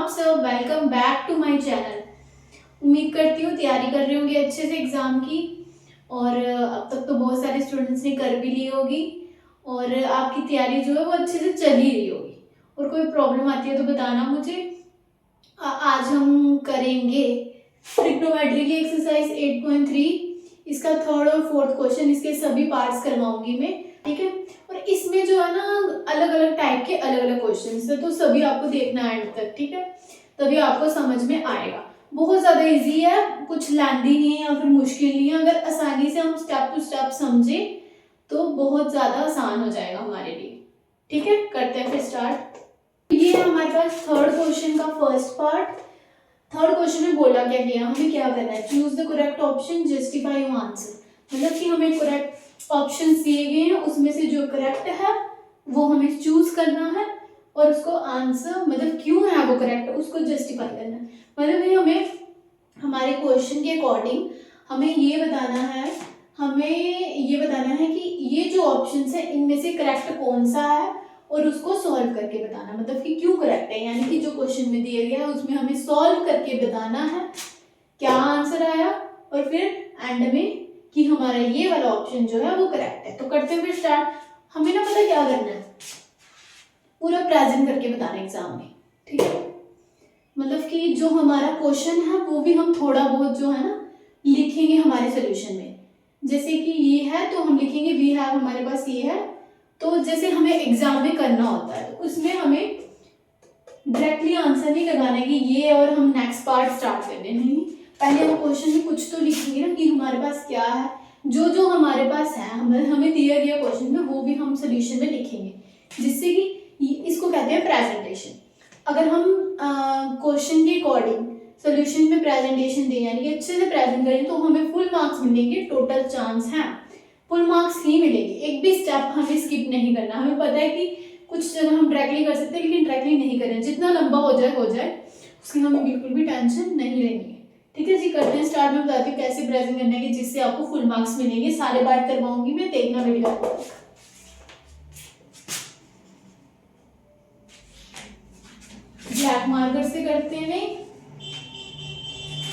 आप सब, welcome back to my channel. उम्मीद करती हूँ तैयारी कर रहे होंगे अच्छे से एग्ज़ाम की। और अब तक तो बहुत सारे स्टूडेंट्स ने कर भी ली होगी और आपकी तैयारी जो है वो अच्छे से चल ही रही होगी। और कोई प्रॉब्लम आती है तो बताना मुझे। आज हम करेंगे ट्रिग्नोमेट्री की एक्सरसाइज 8.3। इसका थर्ड और फोर्थ क्वेश्चन, इसके सभी पार्ट्स करवाऊंगी मैं, ठीक है। और इसमें जो है ना अलग अलग टाइप के अलग अलग क्वेश्चन है, तो सभी आपको देखना है एंड तक, ठीक है, तभी आपको समझ में आएगा। बहुत ज़्यादा इजी है, कुछ लेंदी नहीं है या फिर मुश्किल नहीं है। अगर आसानी से हम स्टेप टू स्टेप समझे तो बहुत ज़्यादा आसान हो जाएगा हमारे लिए, ठीक है। करते हैं फिर स्टार्ट। ये है हमारे पास थर्ड क्वेश्चन का फर्स्ट पार्ट। थर्ड क्वेश्चन में बोला क्या गया, हमें क्या करना है, choose the correct option, justify your answer. मतलब कि हमें करेक्ट ऑप्शन दिए गए हैं, उसमें से जो करेक्ट है वो हमें चूज करना है और उसको आंसर, मतलब क्यों है वो करेक्ट, उसको जस्टिफाई करना है। मतलब ये हमें हमारे क्वेश्चन के अकॉर्डिंग हमें ये बताना है, कि ये जो ऑप्शंस है इनमें से करेक्ट कौन सा है और उसको सॉल्व करके बताना, मतलब कि क्यों करेक्ट है, यानी कि जो क्वेश्चन में दिया गया है उसमें हमें सॉल्व करके बताना है क्या आंसर आया और फिर एंड में कि हमारा ये वाला ऑप्शन जो है वो करेक्ट है। तो करते हैं फिर स्टार्ट। हमें ना पता क्या करना है, पूरा प्रेजेंट करके बताना एग्जाम में, ठीक है। मतलब कि जो हमारा क्वेश्चन है वो भी हम थोड़ा बहुत जो है ना लिखेंगे हमारे सोल्यूशन में। जैसे कि ये है तो हम लिखेंगे वी हैव, हमारे पास ये है, तो जैसे हमें एग्जाम में करना होता है तो उसमें हमें डायरेक्टली आंसर नहीं लगाना है कि ये और हम नेक्स्ट पार्ट स्टार्ट कर दें, नहीं। पहले हम क्वेश्चन में कुछ तो लिखेंगे ना कि हमारे पास क्या है, जो जो हमारे पास है हमें दिया गया क्वेश्चन में वो भी हम सोल्यूशन में लिखेंगे, जिससे कि इसको कहते हैं प्रेजेंटेशन। अगर हम क्वेश्चन के अकॉर्डिंग सोल्यूशन में प्रेजेंटेशन दें, यानी कि अच्छे से प्रेजेंट करें, तो हमें फुल मार्क्स मिलेंगे। टोटल चांस है फुल मार्क्स ही मिलेंगे, एक भी स्टेप हमें स्किप नहीं करना। हमें पता है कि कुछ जगह हम डायरेक्टली कर सकते हैं लेकिन डायरेक्टली नहीं करें, जितना लंबा हो जाए उसकी हमें बिल्कुल भी टेंशन नहीं लेनी है, ठीक है जी। करते हैं स्टार्ट। में बताती हूँ कैसे प्रेजेंट करना है जिससे आपको फुल मार्क्स मिलेंगे। सारे बात करवाऊंगी मैं, देखना वीडियो। ब्लैक मार्कर से करते हैं,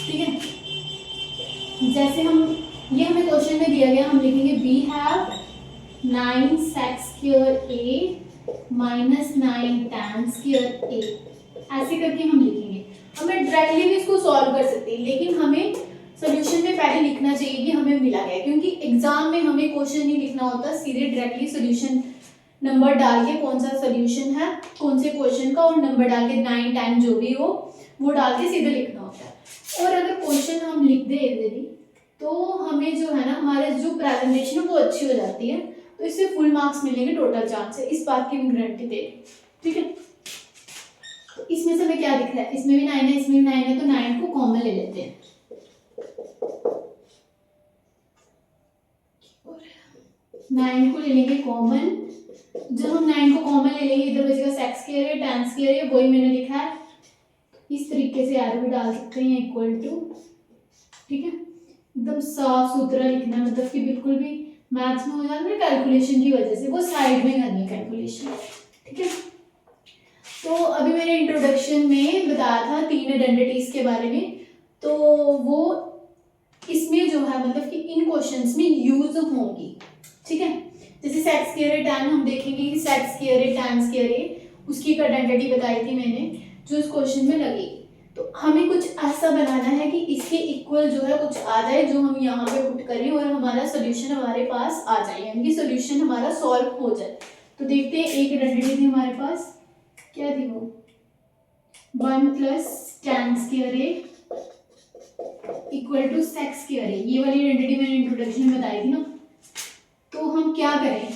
ठीक है। जैसे हम ये हमें क्वेश्चन में दिया गया, हम लिखेंगे we have 9 sec square a minus 9 tan square a, ऐसे करके हम लिखेंगे। हमें डायरेक्टली भी इसको सॉल्व कर सकते हैं, लेकिन हमें सोल्यूशन में पहले लिखना चाहिए कि हमें मिला गया, क्योंकि एग्जाम में हमें क्वेश्चन नहीं लिखना होता, सीधे डायरेक्टली सोल्यूशन नंबर डाल के कौन सा सोल्यूशन है कौन से क्वेश्चन का, और नंबर डाल के 9 10 जो भी हो वो डाल के सीधे लिखना होता है। और अगर क्वेश्चन हम लिख दे इधर तो हमें जो है ना हमारे जो प्रेजेंटेशन है वो अच्छी हो जाती है, तो इससे फुल मार्क्स मिलेंगे। टोटल चांस है, इस बात की मैं गारंटी दे रही हूँ, ठीक है। इसमें से हमें क्या दिख रहा है, इसमें भी 9 है, इसमें भी 9 है, तो 9 को कॉमन ले लेते हैं। 9 को ले लेंगे कॉमन। जब हम 9 को कॉमन ले लेंगे, इधर बचेगा सेक्स स्क्वायर है, tan स्क्वायर है, वही मैंने लिखा है। इस तरीके से आर भी डाल सकते हैं इक्वल टू, ठीक है। एकदम साफ सुथरा लिखना, मतलब कि बिल्कुल भी मैथ्स में हो जाता है कैलकुलेशन की वजह से वो साइड में करनी है कैलकुलेशन, ठीक है। तो अभी मैंने इंट्रोडक्शन में बताया था 3 आइडेंटिटीज के बारे में, तो वो इसमें जो है मतलब कि इन क्वेश्चंस में यूज होंगी, ठीक है। जैसे सेक्स स्क्वायर है tan, हम देखेंगे कि सेक्स स्क्वायर है tan स्क्वायर है, उसकी एक आइडेंटिटी बताई थी मैंने जो इस क्वेश्चन में लगेगी। तो हमें कुछ ऐसा बनाना है कि इसके इक्वल जो है कुछ आ जाए, जो हम यहाँ पे पुट करें और हमारा सोल्यूशन हमारे पास आ जाए, यानी कि सोल्यूशन हमारा सॉल्व हो जाए। तो देखते हैं, एक आइडेंटिटी थी हमारे पास, क्या थी वो, 1 + tan स्क्वायर है इक्वल टू सेक्स स्क्वायर है। ये वाली आइडेंटिटी मैंने इंट्रोडक्शन में बताई थी ना। तो हम क्या करें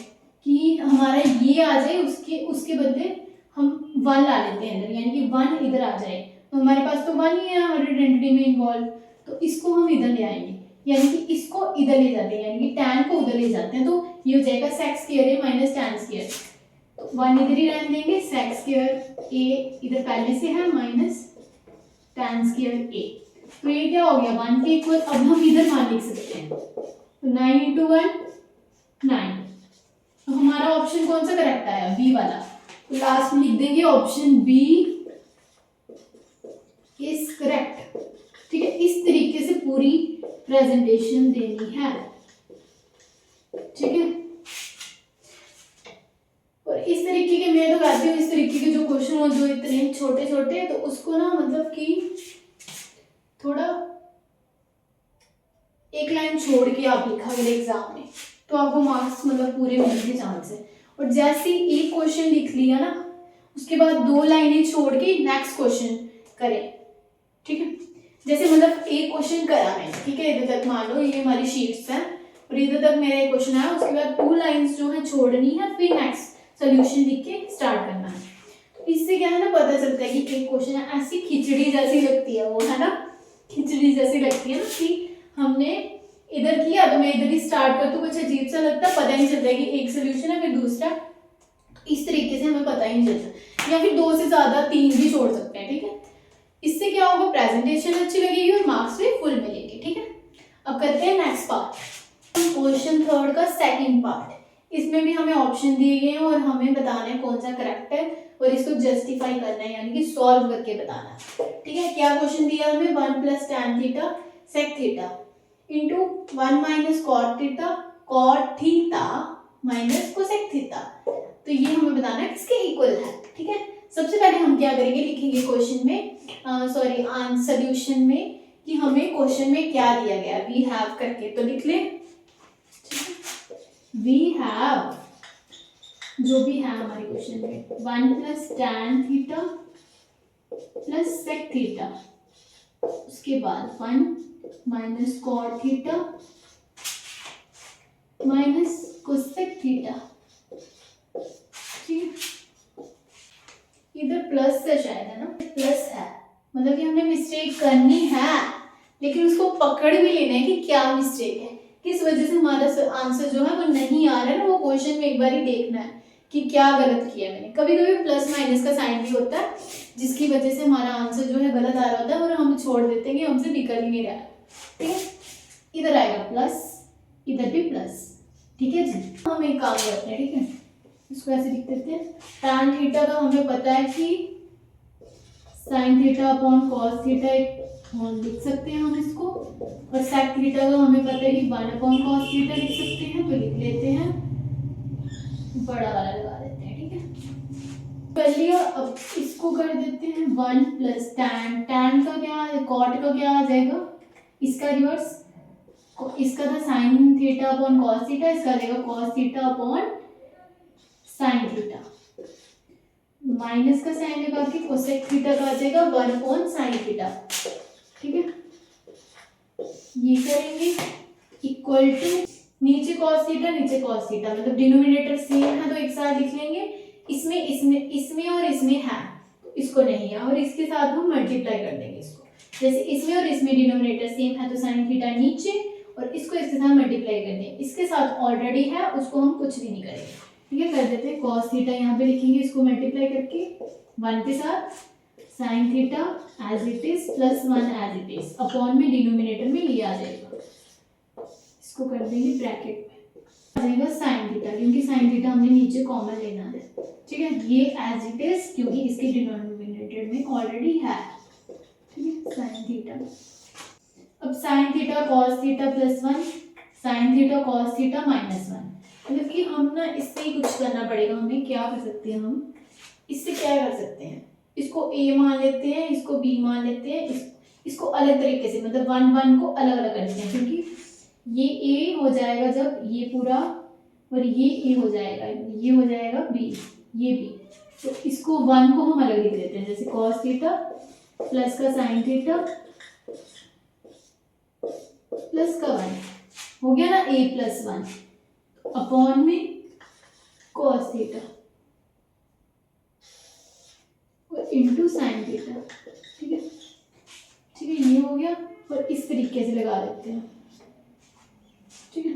कि हमारा ये आ जाए, उसके बदले हम 1 ला लेते हैं अंदर, यानी कि 1 इधर आ जाए। तो हमारे पास तो 1 ही है हमारी आइडेंटिटी में इन्वॉल्व, तो इसको हम इधर ले आएंगे, यानी कि इसको इधर ले जाते हैं, यानी कि tan को उधर ले जाते हैं। तो ये हो जाएगा sex square a minus tan square, तो 1 इधर ही रहने देंगे, सेक्स स्क्वायर a इधर पहले से है माइनस tan स्क्वायर a। तो ये क्या हो गया, 1 के इक्वल। अब हम इधर मान लिख सकते हैं, तो 9 × 1 9। तो हमारा ऑप्शन कौन सा करेक्ट आया, बी वाला। तो लास्ट में लिख देंगे ऑप्शन बी प्रेजेंटेशन देनी है, ठीक है। और इस तरीके के मैं तो कहती हूँ, इस तरीके के जो क्वेश्चन हो जो इतने छोटे छोटे, तो उसको ना मतलब कि थोड़ा एक लाइन छोड़ के आप लिखा करें एग्जाम में, तो आपको मार्क्स मतलब पूरे मिलने के चांस है। और जैसे एक क्वेश्चन लिख लिया ना, उसके बाद 2 लाइनें छोड़ के नेक्स्ट क्वेश्चन करें, ठीक है। जैसे मतलब एक क्वेश्चन करा मैंने, ठीक है, इधर तक मान लो ये हमारी शीट्स हैं और इधर तक मेरा एक क्वेश्चन आया, उसके बाद 2 लाइंस जो है छोड़नी है, फिर नेक्स्ट सोल्यूशन लिख के स्टार्ट करना है। तो इससे क्या है ना, पता चलता है कि एक क्वेश्चन है, ऐसी खिचड़ी जैसी लगती है वो, है ना, खिचड़ी जैसी लगती है ना, कि हमने इधर किया तो मैं इधर ही स्टार्ट कर, तो कुछ अजीब सा लगता है, पता ही नहीं चलता कि एक सोल्यूशन है फिर दूसरा, इस तरीके से हमें पता ही नहीं चलता। या फिर 2 से ज्यादा 3 भी छोड़ सकते हैं, ठीक है। इससे क्या होगा, प्रेजेंटेशन अच्छी लगेगी और मार्क्स भी फुल मिलेंगे, ठीक है। अब करते हैं नेक्स्ट पार्ट, क्वेश्चन 3 का सेकंड पार्ट। इसमें भी हमें ऑप्शन दिए गए हैं और हमें बताना है कौन सा करेक्ट है और इसको जस्टिफाई करना है, यानी कि सॉल्व करके बताना है, ठीक है। क्या क्वेश्चन दिया हमें, 1 + tan theta sec theta into 1 - cot theta minus cosec theta, तो ये हमें बताना है किसके इक्वल है, ठीक है। सबसे पहले हम क्या करेंगे, लिखेंगे क्वेश्चन में सोल्यूशन में कि हमें क्वेश्चन में क्या दिया गया, वी हैव करके तो लिख ले, वी हैव जो भी है हमारे क्वेश्चन में 1 + tan theta plus sec theta, उसके बाद 1 - cot theta minus cosec theta, ठीक है। इधर प्लस से शायद है ना, प्लस है, मतलब कि हमने मिस्टेक करनी है, लेकिन उसको पकड़ भी लेना है कि क्या मिस्टेक है, किस वजह से हमारा आंसर जो है वो नहीं आ रहा है ना, वो क्वेश्चन में एक बार ही देखना है कि क्या गलत किया मैंने। कभी कभी प्लस माइनस का साइन भी होता है, जिसकी वजह से हमारा आंसर जो है गलत आ रहा होता है और हम छोड़ देते हैं कि हमसे निकल ही नहीं रहा है, ठीक है। इधर आएगा प्लस, इधर भी प्लस, ठीक है जी। हम एक काम करते हैं, ठीक है, इसको ऐसे लिख देते हैं, tan थीटा का हमें पता है कि sin theta upon cos theta लिख सकते हैं हम इसको, और sec थीटा का हमें पता है कि 1 अपॉन cos थीटा लिख सकते हैं, तो लिख लेते हैं, बड़ा वाला लगा देते हैं, ठीक है। कर लिया, अब इसको कर देते हैं 1 + tan का क्या, cot का क्या आ जाएगा, इसका रिवर्स, इसका था sin theta upon cos theta, इसका आ जाएगा cos theta upon sin theta, minus का साइन लगा के कोसेक थीटा का आ जाएगा 1 अपॉन sin थीटा, ठीक है। ये करेंगे इक्वल टू नीचे cos थीटा नीचे cos थीटा, मतलब डिनोमिनेटर सेम है तो एक साथ लिख लेंगे, इसमें और इसमें है तो इसको नहीं है, और इसके साथ हम मल्टीप्लाई कर देंगे इसको, जैसे इसमें और इसमें डिनोमिनेटर सेम है तो sin थीटा नीचे और इसको इसके साथ मल्टीप्लाई कर देंगे, इसके साथ ऑलरेडी है उसको हम कुछ भी नहीं करेंगे, ठीक है। कर देते हैं cos थीटा, यहाँ पे लिखेंगे इसको मल्टीप्लाई करके 1 के साथ, sin theta as it is plus 1 as it is, upon में डिनोमिनेटर में ये आ जाएगा, इसको कर देंगे ब्रैकेट में, आ जाएगा sin थीटा, क्योंकि sin थीटा हमने नीचे कॉमन लेना है, ठीक है। ये एज इट इज क्योंकि इसके डिनोमिनेटर में ऑलरेडी है, ठीक है, sin थीटा। अब sin theta cos theta plus 1, sin theta cos theta minus 1, मतलब कि हम ना इससे ही कुछ करना पड़ेगा हमें। क्या कर सकते हैं हम इससे, क्या कर सकते हैं, इसको a मान लेते हैं, इसको b मान लेते हैं, इसको अलग तरीके से मतलब 1 1 को अलग अलग कर लेते हैं, क्योंकि ये a हो जाएगा जब ये पूरा, और ये a हो जाएगा, ये हो जाएगा b, ये b, तो इसको 1 को हम अलग लिख देते हैं, जैसे cos थीटा प्लस का sin थीटा प्लस का 1 हो गया ना, a + 1 अपॉन में cos थीटा और इंटू sin थीटा, ठीक है, ठीक है, ये हो गया। और इस तरीके से लगा देते हैं, ठीक है,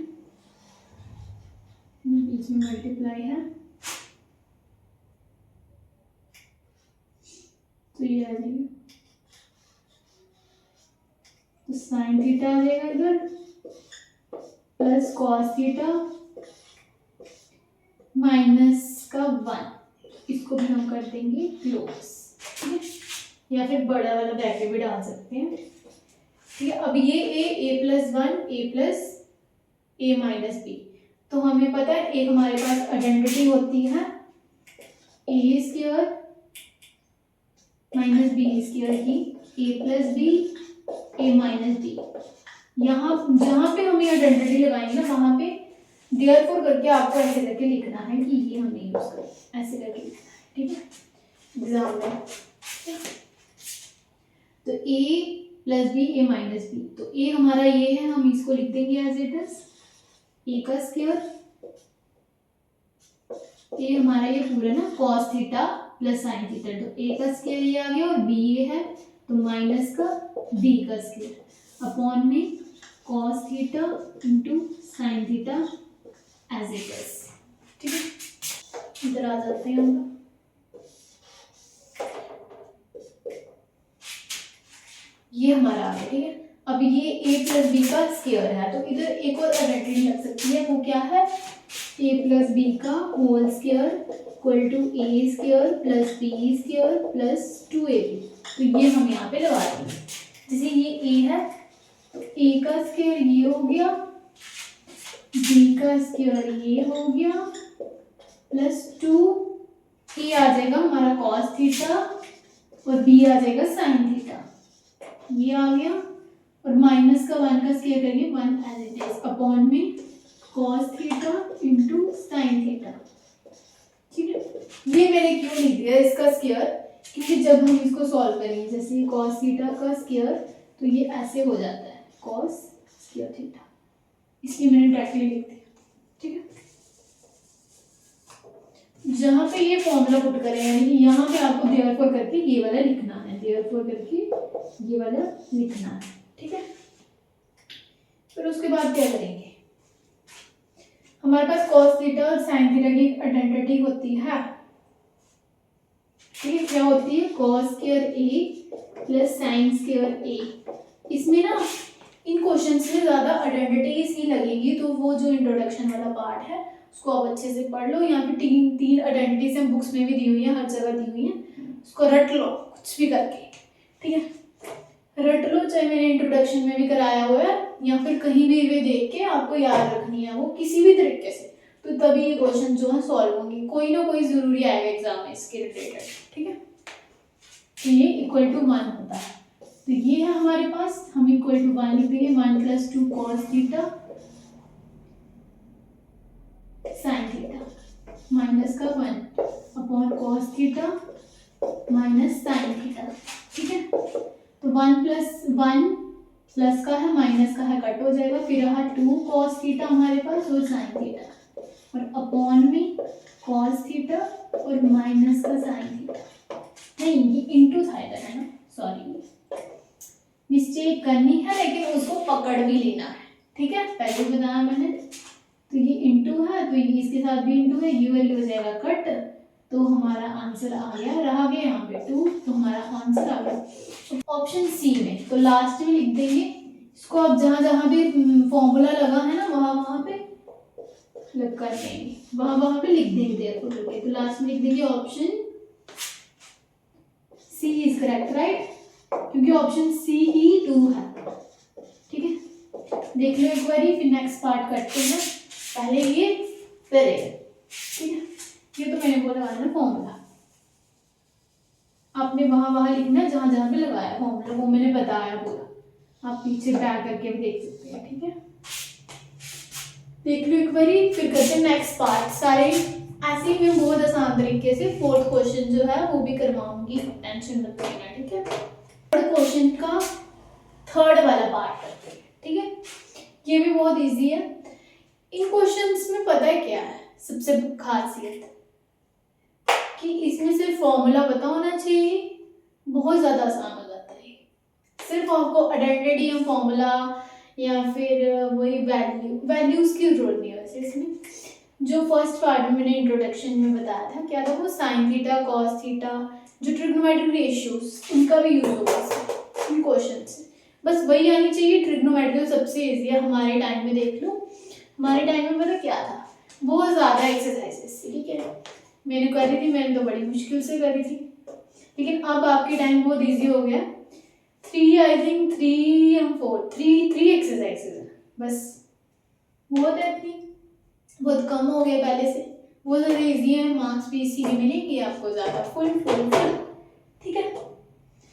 बीच में मल्टीप्लाई है तो ये आ जाएगा, तो sin थीटा आ जाएगा इधर प्लस cos थीटा माइनस का 1, इसको भी हम कर देंगे क्लोज, ठीक है, या फिर बड़ा वाला ब्रैकेट भी डाल सकते हैं, ठीक है। अब ये ए प्लस 1 ए प्लस ए माइनस बी, तो हमें पता है एक हमारे पास आइडेंटिटी होती है A square minus B square की, ए plus B A minus B. यहाँ जहाँ पे हम ये आइडेंटिटी लगाएंगे ना वहाँ पे देयरफॉर करके आपको ऐसे करके लिखना है कि ये हमें यूज कर ऐसे करके लिखना है, ठीक है एग्जाम में। तो a plus B A minus B, तो a हमारा ये है, हम इसको लिख देंगे एज इट इज a का स्क्वायर, a हमारा ये पूरा ना cos theta plus sine theta, तो a का स्क्वायर ये आ गया और b ये है तो माइनस का b का स्क्वायर अपॉन में cos theta into sine theta as it is, ठीक है। इधर आ जाते हैं हम, ये हमारा आ गया, ठीक है। अब ये a प्लस बी का स्क्वायर है, तो इधर एक और आइडेंटिटी लग सकती है, वो क्या है a प्लस बी का whole square equal to A square plus B square plus 2ab, तो ये हम यहाँ पे लगा देंगे। जैसे ये a है तो a का स्क्वायर ये हो गया, b का स्क्वायर ये हो गया प्लस 2a आ जाएगा हमारा cos थीटा और b आ जाएगा sin थीटा, ये आ गया और माइनस का 1 का स्क्वायर करेंगे 1 एज इट इज अपॉन में cos theta into sine theta, ठीक है। ये मैंने क्यों लिख दिया इसका स्क्वायर, क्योंकि जब हम इसको सॉल्व करेंगे जैसे cos थीटा का स्क्वायर तो ये ऐसे हो जाता है cos स्क्वायर थीटा, इसलिए मैंने डायरेक्टली लिख दिया, ठीक है। जहाँ पे ये फॉर्मूला पुट करें यानी कि यहाँ पे आपको देयरफॉर करके ये वाला लिखना है, देयरफॉर करके ये वाला लिखना है, ठीक है। फिर उसके बाद क्या करेंगे, हमारे पास cos थीटा और sin थीटा की आइडेंटिटी होती है, ठीक है। क्या होती है cos square a plus sin square a। इसमें ना इन क्वेश्चंस में ज़्यादा आइडेंटिटीज ही लगेंगी, तो वो जो इंट्रोडक्शन वाला पार्ट है उसको आप अच्छे से पढ़ लो। यहाँ पे तीन आइडेंटिटीज हम बुक्स में भी दी हुई है, हर जगह दी हुई है, उसको रट लो कुछ भी करके, ठीक है रट लो। चाहे मैंने इंट्रोडक्शन में भी कराया हुआ है या फिर कहीं भी वे देख के आपको याद रखनी है वो किसी भी तरीके से, तो तभी ये क्वेश्चन जो है सॉल्व होंगे, कोई ना कोई जरूरी आएगा एग्जाम में इसके रिलेटेड, ठीक है। तो ये इक्वल टू 1 होता है, तो ये है हमारे पास, हम इक्वल टू 1 लिख देंगे, 1 plus 2 cos theta sine theta minus का 1 upon cos theta minus sine theta, ठीक है। तो 1 प्लस 1 प्लस का है माइनस का है कट हो जाएगा, फिर रहा 2 cos थीटा हमारे पास और साइन थीटा और अपॉन में cos थीटा और माइनस का साइन थीटा, नहीं ये इनटू था इधर है ना, सॉरी मिस्टेक करनी है लेकिन उसको पकड़ भी लेना है, ठीक है पहले बताया मैंने। तो ये इनटू है तो ये इसके साथ भी इनटू है, ये वाली हो जाएगा कट, तो हमारा आंसर आ गया, रह गया यहाँ पे 2, तो हमारा आंसर आ गया ऑप्शन सी में। तो लास्ट में लिख देंगे इसको, आप जहाँ जहाँ भी फॉर्मूला लगा है ना वहाँ पे लग कर देंगे, वहाँ पे लिख देंगे देयरफॉर करके, तो लास्ट में लिख देंगे option C is correct, right, क्योंकि ऑप्शन सी ही 2 है, ठीक है। देख लो एक बारी, फिर नेक्स्ट पार्ट करते हैं, पहले ये फिर ये, ठीक है। ये तो मैंने बोला है ना फॉर्मूला, आपने वहाँ लिखना जहाँ जहाँ पे लगाया फॉर्मूला, वो मैंने बताया पूरा, आप पीछे बैक करके भी देख सकते हैं, ठीक है। देख लो एक बारी, फिर करते हैं नेक्स्ट पार्ट। सारे ऐसे ही मैं बहुत आसान तरीके से 4th क्वेश्चन जो है वो भी करवाऊंगी, टेंशन मत लेना, ठीक है। 3rd क्वेश्चन का 3rd वाला पार्ट करते हैं, ठीक है। ये भी बहुत इजी है। इन क्वेश्चंस में पता है क्या है सबसे खासियत, कि इसमें सिर्फ फॉर्मूला पता होना चाहिए, बहुत ज़्यादा आसान हो जाता है। सिर्फ आपको आइडेंटिटी या फॉर्मूला या फिर वही वैल्यूज़ की जरूरत नहीं है। वैसे इसमें जो फर्स्ट पार्ट में मैंने इंट्रोडक्शन में बताया था क्या था, वो साइन थीटा कॉस थीटा जो ट्रिग्नोमेट्रिक रेशियोज उनका भी यूज होगा इन क्वेश्चन से, बस वही आनी चाहिए। ट्रिग्नोमेट्री सबसे ईजी है, हमारे टाइम में देख लो, हमारे टाइम में पता क्या था, बहुत ज़्यादा एक्सरसाइजेस, ठीक है मैंने करी थी, मैंने तो बड़ी मुश्किल से करी थी, लेकिन अब आपके टाइम बहुत ईजी हो गया। 3 आई थिंक 3 या 4 3 एक्सरसाइजेज है बस। बहुत है इतनी, बहुत कम हो गया पहले से, बहुत ज़्यादा इजी है, मार्क्स भी इसी के मिलेंगे आपको ज़्यादा, फुल फुल फुल। ठीक है,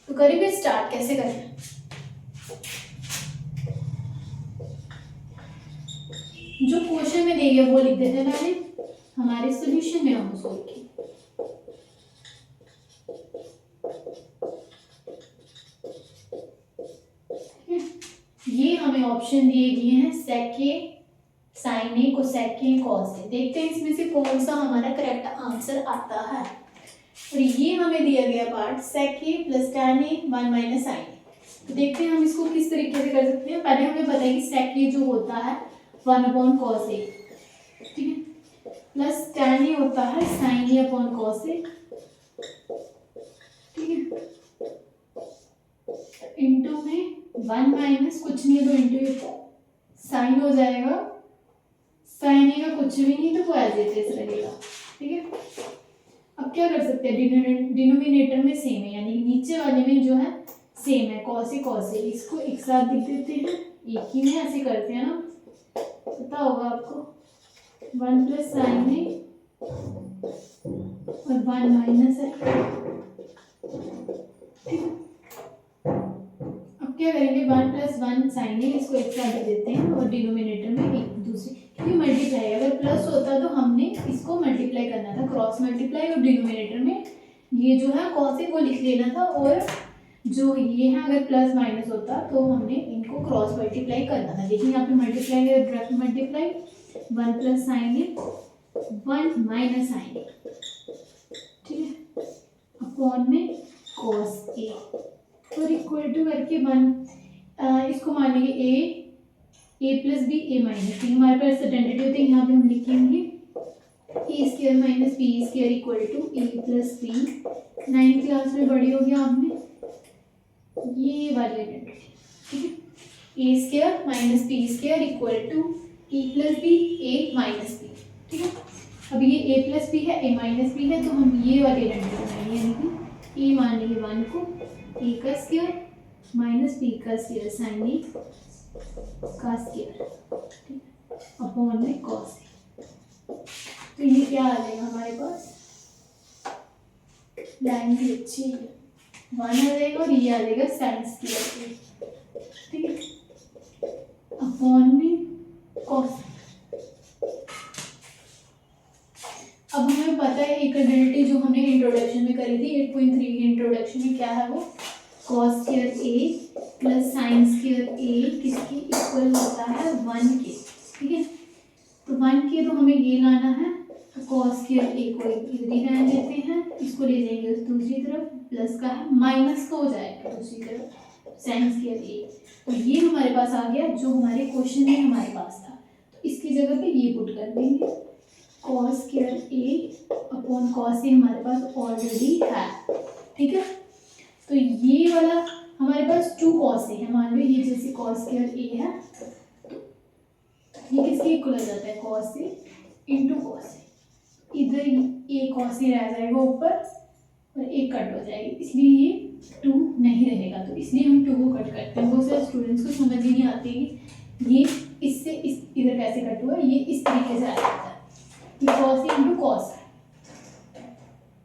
तो करिए फिर स्टार्ट, कैसे करें। जो क्वेश्चन में देंगे वो लिख देते हैं पहले, हमारे सोल्यूशन में हम उसको लिखेंगे। ये हमें ऑप्शन दिए गए हैं sec A, sine A, cosec A, cos A. देखते हैं इसमें से कौन सा हमारा करेक्ट आंसर आता है। और ये हमें दिया गया part sec A plus tan A 1 minus sign ए। तो देखते हैं हम इसको किस तरीके से कर सकते हैं। पहले हमें पता है कि सेक ए जो होता है 1 अपॉन कॉस ए, ठीक है, प्लस टैन ए होता है sign A upon cos A, ठीक है, इंटू में 1 माइनस कुछ नहीं है तो इंटू साइन हो जाएगा, साइन ए का कुछ भी नहीं तो वो एज इट इज रहेगा। ठीक है, अब क्या कर सकते हैं, डिनोमिनेटर में सेम है, यानी नीचे वाले में जो है सेम है, कॉस ए, इसको एक साथ लिख देते हैं, एक ही में ऐसे करते हैं ना, पता होगा आपको, 1 प्लस साइन ए और 1 माइनस है। ठीक है, अब क्या करेंगे, 1 प्लस 1 साइन ए, इसको एक साथ लिख देते हैं और डिनोमिनेटर में एक दूसरे, क्योंकि मल्टीप्लाई, अगर प्लस होता तो हमने इसको मल्टीप्लाई करना था, क्रॉस मल्टीप्लाई, और डिनोमिनेटर में ये जो है कॉस ए वो लिख लेना था, और जो ये है अगर प्लस माइनस होता तो हमने इनको क्रॉस मल्टीप्लाई करना था। लेकिन यहाँ पे मल्टीप्लाई है, डायरेक्ट मल्टीप्लाई, 1 प्लस साइन ए 1 माइनस साइन ए, ठीक है, अपॉन में कॉस ए, और इक्वल टू करके 1, इसको मान लीजिए A plus B A minus B, हमारे पास आइडेंटिटी होती है, यहाँ पे हम लिखेंगे A square minus B square equal to A plus B. 9th class में पढ़ी होगी आपने ये वाली आइडेंटिटी, ठीक है, A square minus B square equal to A plus B A minus B. ठीक है, अब ये ए प्लस बी है, ए माइनस बी है, तो हम ये वाली आइडेंटिटी बनाएंगे, यानी कि ए मान लीजिए 1 को, ए का स्क्वायर माइनस बी का स्क्वायर साइन ए का स्क्वायर, ठीक है, अपॉन में कॉस ए। तो ये क्या आ जाएगा हमारे पास, लाइन भी अच्छी है, 1 आ जाएगा, और ये आ जाएगा साइन स्क्वायर, ठीक है, अपॉन में कॉस। अब हमें पता है एक आइडेंटिटी जो हमने इंट्रोडक्शन में करी थी 8.3 के इंट्रोडक्शन में, क्या है वो, कॉस स्क्वायर ए प्लस साइन स्क्वायर ए किसके इक्वल होता है 1 के। ठीक है, तो 1 के तो हमें ये लाना है, तो कॉस स्क्वायर ए को इधर ही रहने देते हैं, इसको ले जाएंगे दूसरी तरफ, प्लस का है माइनस का हो जाएगा दूसरी तरफ साइन स्क्वायर ए। तो ये हमारे पास आ गया जो हमारे क्वेश्चन में हमारे पास था, तो इसकी जगह पे ये पुट कर देंगे, cos square A upon cos A हमारे पास ऑलरेडी है। ठीक है, तो ये वाला हमारे पास 2 कॉस ए है, मान लो ये जैसे कॉस स्क्वायर ए है, ये किसके इक्वल हो जाता है, cos A into cos A, इधर ए कॉस ए रह जाएगा ऊपर और एक कट हो जाएगी, इसलिए ये 2 नहीं रहेगा, तो इसलिए हम 2 को कट करते हैं। बहुत सारे स्टूडेंट्स को समझ ही नहीं आती कि ये इससे इस इधर कैसे कट हुआ, ये इस तरीके से आ जाता है, ये कॉस ए इंटू कॉस है,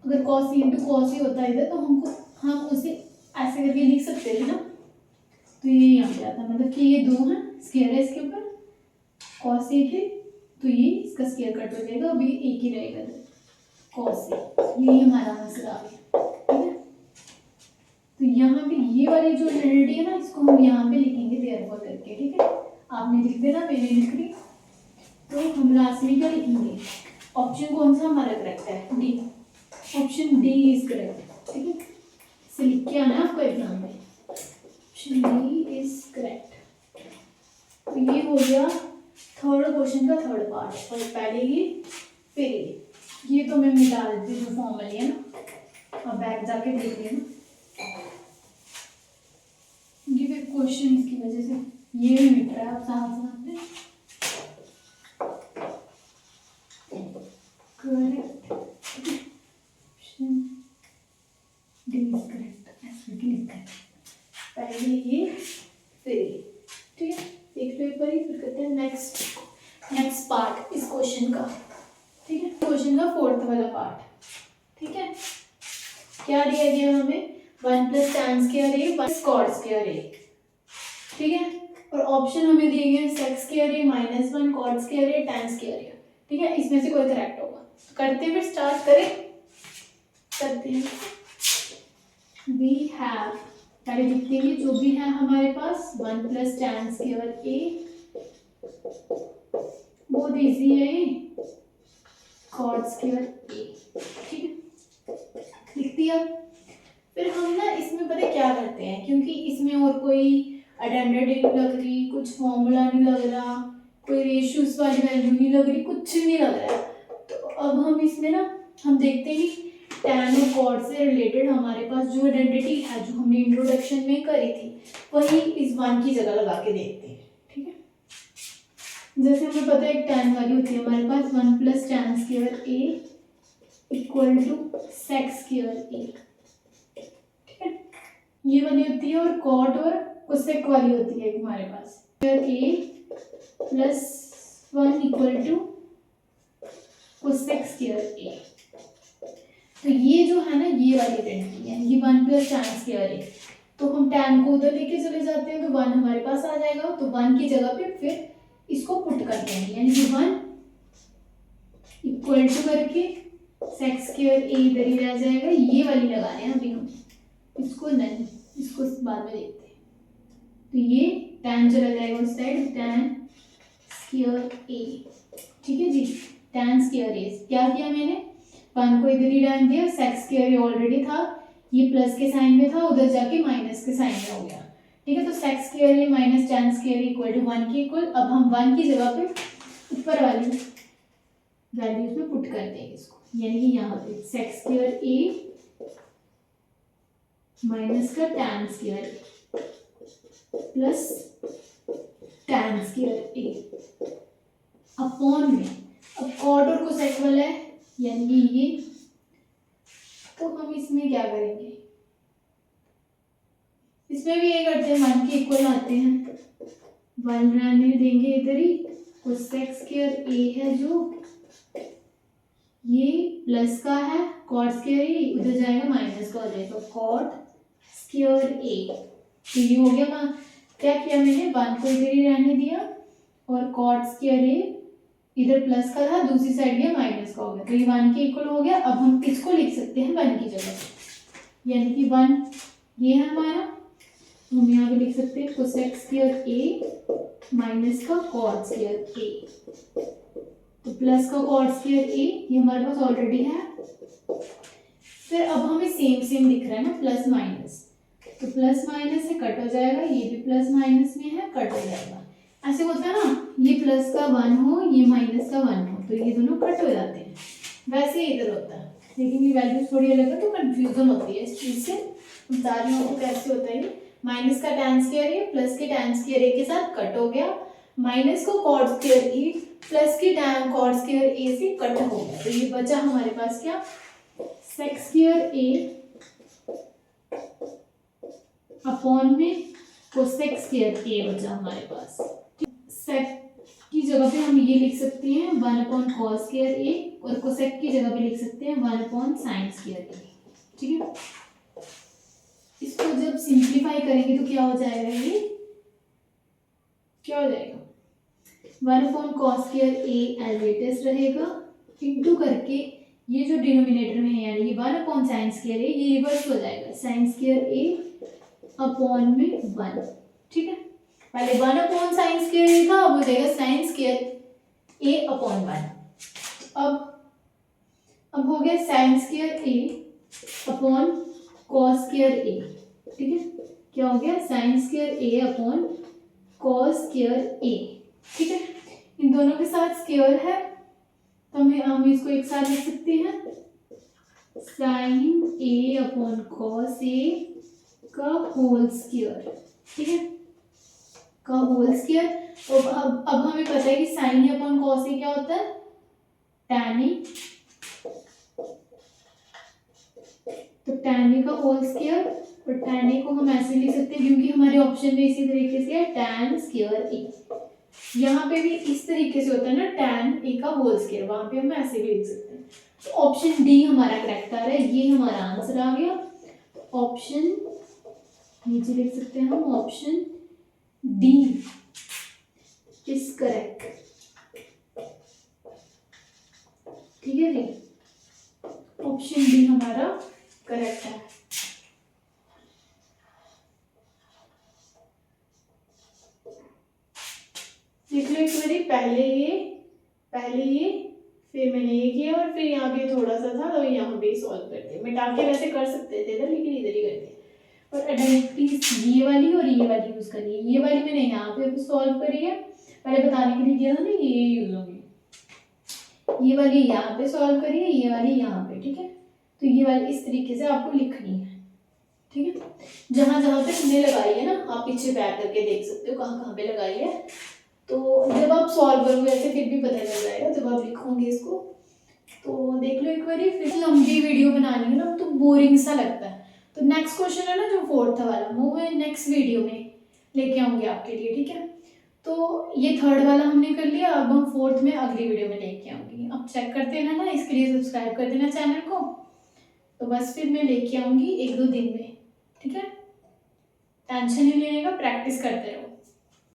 अगर cos A into cos A होता है इधर, तो हम उसे ऐसे करके लिख सकते थे ना, तो ये यहाँ पे आता है, मतलब कि ये 2 है, स्क्वायर है इसके ऊपर कॉस ए के, तो ये इसका स्क्वायर कट हो जाएगा, अभी एक ही रहेगा कॉस ए, ये हमारा आंसर आ गया। ठीक है, तो यहाँ पे ये वाली जो आइडेंटिटी है ना, इसको हम यहाँ पे लिखेंगे देयरफॉर करके। ठीक है, आपने लिख देना, मैंने लिख दी, तो हम लास्ट में क्या लिखेंगे, ऑप्शन कौन सा हमारा करेक्ट है, D, option D is correct. ठीक है, इसे लिख के आना आपको एग्जाम में, ऑप्शन डी इज करेक्ट। तो ये हो गया थर्ड क्वेश्चन का थर्ड पार्ट, और पहले ये फिर ये तो मैं मिटा देती हूँ जो फॉर्मली है ना, अब बैक जाके देख लेना, ये फिर क्वेश्चन की वजह से ये भी मिट रहा है, आप साथ साथ में correct, option D is correct, ऐसे लिखा है, जाएगा ये फिर ये। ठीक है, एक तो एक बार फिर करते हैं नेक्स्ट पार्ट इस क्वेश्चन का। ठीक है, क्वेश्चन का फोर्थ वाला पार्ट। ठीक है, क्या दिया गया हमें, 1 + tan square a 1 cot square a। ठीक है, और ऑप्शन हमें दिए गए sec square a -1 cot square a tan square a। ठीक है, इसमें से कोई करेक्ट होगा। तो करते हैं, फिर स्टार्ट करते हैं। वी हैव, पहले लिखेंगे जो भी है हमारे पास, 1 + tan स्क्वायर a, बहुत इजी है ये, cot स्क्वायर a। ठीक है, लिख दिया। फिर हम ना इसमें पता क्या करते हैं, क्योंकि इसमें और कोई अडेंडेड नहीं लग रही, कुछ फॉर्मूला नहीं लग रहा, कोई रेशियोज वाली वैल्यू नहीं लग रही, कुछ नहीं लग रहा है। तो अब हम इसमें ना हम देखते हैं कि tan और cot से रिलेटेड हमारे पास जो आइडेंटिटी है, जो हमने इंट्रोडक्शन में करी थी, वही इस 1 की जगह लगा के देखते हैं। ठीक है, जैसे हमें पता है एक tan वाली होती है हमारे पास 1 + tan square a = sec square a। ठीक है, ये वाली होती है, और cot और cosec वाली होती है हमारे पास, square a + 1 = cosec square a। तो ये जो है ना, ये वाली आइडेंटिटी है, ये 1 + tan स्क्वायर a। तो हम tan को उधर लेके चले जाते हैं, तो 1 हमारे पास आ जाएगा। तो 1 की जगह पे फिर इसको पुट करते हैं, यानी कि 1 = करके sec स्क्वायर a इधर ही रह जाएगा। ये वाली लगा रहे हैं अभी हम, इसको नहीं, इसको बाद में देखते हैं। तो ये tan चला जाएगा उस साइड, tan स्क्वायर a। ठीक है जी, tan स्क्वायर a। क्या किया मैंने, 1 को इधर ही डाल दिया, sec स्क्वायर a ऑलरेडी था, ये प्लस के साइन में था, उधर जाके माइनस के साइन में हो गया। ठीक है, तो sec square a - tan square a = 1 के इक्वल। अब हम 1 की जगह पे ऊपर वाली वैल्यूज में पुट करते हैं इसको, यानी कि यहाँ पे sec स्क्वायर a माइनस का tan square a plus tan square a upon में, अब cot और cosec वाला है, यानी कि ये, तो हम इसमें क्या करेंगे, इसमें भी ये करते हैं, 1 के इक्वल आते हैं, 1 रहने देंगे इधर ही, cosec स्क्वायर a है जो ये प्लस का है, cot स्क्वायर a उधर जाएगा माइनस का हो जाएगा, cot स्क्वायर a। तो ये हो गया, क्या किया मैंने, 1 को इधर ही रहने दिया, और cot स्क्वायर a इधर प्लस का था, दूसरी साइड गया माइनस का हो गया। तो ये 1 के इक्वल हो गया। अब हम इसको लिख सकते हैं 1 की जगह, यानी कि 1 ये है हमारा, हम यहाँ पे लिख सकते हैं cosec स्क्वायर a माइनस का cot स्क्वायर a। तो प्लस का cot स्क्वायर a ये हमारे पास ऑलरेडी है। फिर अब हमें सेम दिख रहा है ना, प्लस माइनस, तो प्लस माइनस से कट हो जाएगा, ये भी प्लस माइनस में है, कट हो जाएगा। ऐसे होता है ना, ये प्लस का 1 हो, ये माइनस का 1 हो, तो ये दोनों कट हो जाते हैं। वैसे ही इधर होता है, लेकिन ये वैल्यूज थोड़ी अलग है, तो कंफ्यूजन होती है इस चीज से। बता रही हूँ कैसे होता है। माइनस का tan स्क्वायर a प्लस के tan स्क्वायर a के साथ कट हो गया, माइनस को cot स्क्वायर a प्लस के tan cot स्क्वायर a से कट हो गया। तो ये बचा हमारे पास क्या, sec स्क्वायर a अपॉन में cosec स्क्वायर a बचा हमारे पास। sec की जगह पे हम ये लिख सकते हैं 1/cos स्क्वायर a, और cosec की जगह पे लिख सकते हैं 1/sin स्क्वायर a। ठीक है, इसको जब सिंप्लीफाई करेंगे तो क्या हो जाएगा, ये क्या हो जाएगा, 1/cos square a as it is रहेगा, इंटू करके ये जो डिनोमिनेटर में है, यानी कि 1/sin स्क्वायर a, ये रिवर्स हो जाएगा, sin स्क्वायर a अपॉन में 1। ठीक है, पहले 1/sin स्क्वायर a था, अब हो जाएगा sin स्क्वायर a अपॉन 1। अब हो गया sin square a upon cos square a। ठीक है, क्या हो गया, sin square a upon cos square a। ठीक है, इन दोनों के साथ स्क्वायर है, तो हम इसको एक साथ लिख सकते हैं, sin a upon cos a का होल स्क्वायर। ठीक है, का होल स्क्वायर। तो अब हमें पता है कि sin a upon cos a क्या होता है, tan a। तो tan a का होल स्क्वायर और tan a को हम ऐसे लिख सकते हैं क्योंकि हमारे ऑप्शन में इसी तरीके से है tan स्क्वायर a। यहाँ पे भी इस तरीके से होता है ना tan a का होल स्क्वायर, वहां पे हम ऐसे भी लिख सकते हैं। तो ऑप्शन डी हमारा करेक्ट आ रहा है, ये हमारा आंसर आ गया। ऑप्शन नीचे लिख सकते हैं हम, ऑप्शन डी इज करेक्ट। ठीक है जी, ऑप्शन डी हमारा करेक्ट है। देख लो एक बारी, पहले ये फिर मैंने ये किया और फिर यहाँ पे थोड़ा सा था तो यहाँ पे सॉल्व कर दिया। मिटा के वैसे कर सकते थे इधर, लेकिन इधर ही कर दिया। और आइडेंटिटीज ये वाली और ये वाली यूज करनी है। ये वाली मैंने यहाँ पे सॉल्व करी है, पहले बताने के लिए किया था ना, ये यूज होगी। ये वाली यहाँ पे सॉल्व करी है, ये वाली यहाँ पे। ठीक है, तो ये वाली इस तरीके से आपको लिखनी है। ठीक है, जहां जहां पे हमने लगाई है ना, आप पीछे बैक करके देख सकते हो कहाँ कहाँ पे लगाई है। तो जब आप सॉल्व करोगे ऐसे फिर भी पता चल जाएगा जब आप लिखोगे इसको। तो देख लो एक बार, फिर लंबी वीडियो बनानी है ना तो बोरिंग सा लगता है। तो नेक्स्ट क्वेश्चन है ना जो फोर्थ वाला, वो मैं नेक्स्ट वीडियो में लेके आऊंगी आपके लिए। ठीक है, तो ये थर्ड वाला हमने कर लिया, अब हम फोर्थ में अगली वीडियो में लेके आऊंगी। अब चेक करते हैं ना, इसके लिए सब्सक्राइब कर देना चैनल को। तो बस फिर मैं लेके आऊंगी 1-2 दिन में। ठीक है, टेंशन नहीं लेने का, प्रैक्टिस करते रहो।